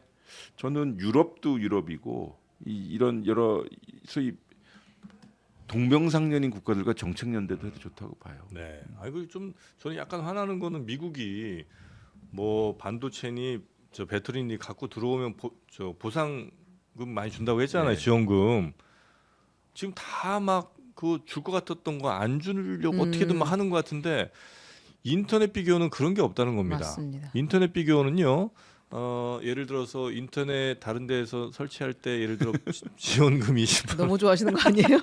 S1: 저는 유럽도 유럽이고 이런 여러 소위 동병상련인 국가들과 정책 연대도 해도 좋다고 봐요.
S2: 네. 아이고 좀 저는 약간 화나는 거는 미국이 뭐 반도체니 저 배터리니 갖고 들어오면 저 보상금 많이 준다고 했잖아요.
S1: 네.
S2: 지원금. 지금 다 막 그 줄 것 같았던 거 안 주려고 어떻게든 막 하는 것 같은데 인터넷 비교는 그런 게 없다는 겁니다.
S3: 맞습니다.
S2: 인터넷 비교는요. 예를 들어서 인터넷 다른 데에서 설치할 때 예를 들어 지원금이 20만
S3: 너무 좋아하시는 거 아니에요?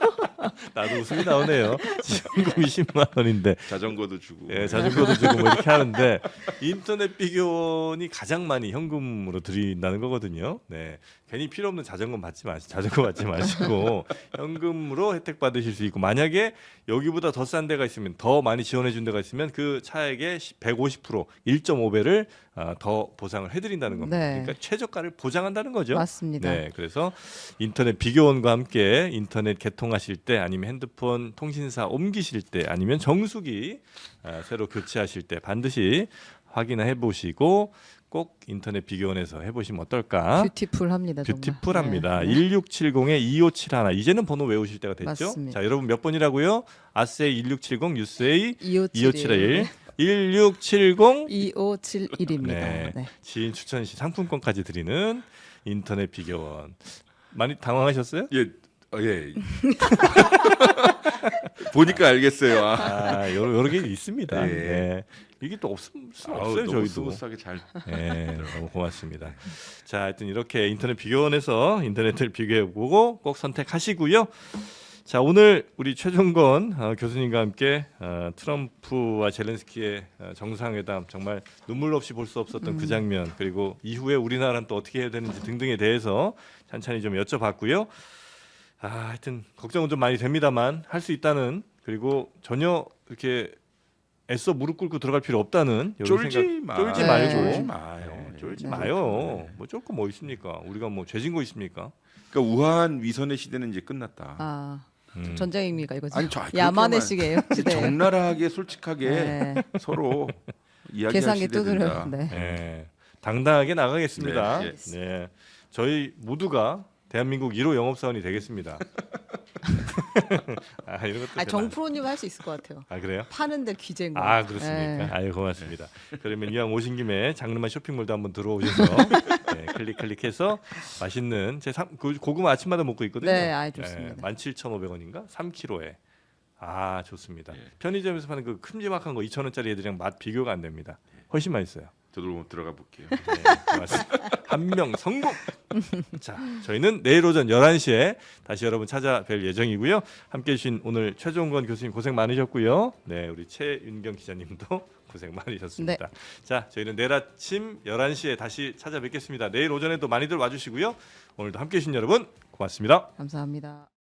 S2: 나도 웃음이 나오네요. 지원금이 10만 원인데
S1: 자전거도 주고.
S2: 예, 자전거도 주고 뭐 이렇게 하는데 인터넷 비교원이 가장 많이 현금으로 드린다는 거거든요. 네, 괜히 필요 없는 자전거 받지 마시고 현금으로 혜택 받으실 수 있고 만약에 여기보다 더 싼 데가 있으면 더 많이 지원해 준 데가 있으면 그 차액의 150% 1.5배를 더 보상을 해드린다는 겁니다.
S3: 네.
S2: 그러니까 최저가를 보장한다는 거죠.
S3: 맞습니다.
S2: 네, 그래서 인터넷 비교원과 함께 인터넷 개통하실 때 아니면 핸드폰 통신사 옮기실 때 아니면 정수기 새로 교체하실 때 반드시 확인해 보시고 꼭 인터넷 비교원에서 해보시면 어떨까?
S3: 뷰티풀합니다. 정말.
S2: 뷰티풀합니다.
S3: 네.
S2: 1670-2571 이제는 번호 외우실 때가 됐죠?
S3: 맞습니다.
S2: 자, 여러분 몇 번이라고요? 아세이 1670 뉴스에이
S3: 2571
S2: 1670
S3: 2571입니다.
S2: 네.
S3: 네.
S2: 지인 추천 시 상품권까지 드리는 인터넷 비교원. 많이 당황하셨어요?
S1: 예. 보니까 알겠어요.
S2: 여러 개 있습니다.
S1: 예.
S2: 네. 이게 또 없어요,
S1: 너무
S2: 저희도.
S1: 스무스하게 잘.
S2: 네, 너무 고맙습니다. 자, 하여튼 이렇게 인터넷 비교원에서 인터넷을 비교해보고 꼭 선택하시고요. 자, 오늘 우리 최종건 교수님과 함께 트럼프와 젤렌스키의 정상회담 정말 눈물 없이 볼 수 없었던 그 장면, 그리고 이후에 우리나라는 또 어떻게 해야 되는지 등등에 대해서 찬찬히 좀 여쭤봤고요. 하여튼 걱정은 좀 많이 됩니다만 할 수 있다는, 그리고 전혀 이렇게 애써 무릎 꿇고 들어갈 필요 없다는 이런 생각. 쫄지
S3: 네.
S2: 말고.
S1: 쫄지 마요.
S2: 네, 쫄지
S3: 네.
S2: 마요. 뭐 쫄 거 뭐 있습니까? 우리가 뭐 죄진 거 있습니까?
S1: 그러니까 우한 위선의 시대는 이제 끝났다.
S3: 전쟁입니까 이거죠?
S1: 아니,
S3: 야만의
S1: 그렇게만-
S3: 시기예요. 시대.
S1: 적나라하게 솔직하게
S3: 네.
S1: 서로 이야기할
S3: 계산기
S1: 시대
S3: 두드려.
S1: 된다.
S3: 네.
S2: 네, 당당하게 나가겠습니다.
S1: 네,
S2: 네, 저희 모두가 대한민국 1호 영업사원이 되겠습니다. 이런 것도 잘
S3: 정프로님 할 수 있을 것 같아요.
S2: 그래요?
S3: 파는데 규제인 거.
S2: 그렇습니까?
S3: 네.
S2: 아유, 고맙습니다. 그러면 이왕 오신 김에 장르만 쇼핑몰도 한번 들어오셔서 네, 클릭해서 맛있는 고구마 아침마다 먹고 있거든요.
S3: 네, 좋습니다.
S2: 17,500원인가? 3kg에. 좋습니다.
S1: 예.
S2: 편의점에서 파는 그 큼지막한 거 2,000원짜리 애들이랑 맛 비교가 안 됩니다. 훨씬 맛있어요.
S1: 저도 들어가 볼게요.
S2: 네, 고맙습니다. 한 명 성공. 자, 저희는 내일 오전 11시에 다시 여러분 찾아뵐 예정이고요. 함께해 주신 오늘 최종건 교수님 고생 많으셨고요. 네, 우리 최윤경 기자님도 고생 많으셨습니다. 자, 저희는 내일 아침 11시에 다시 찾아뵙겠습니다. 내일 오전에도 많이들 와주시고요. 오늘도 함께해 주신 여러분 고맙습니다.
S3: 감사합니다.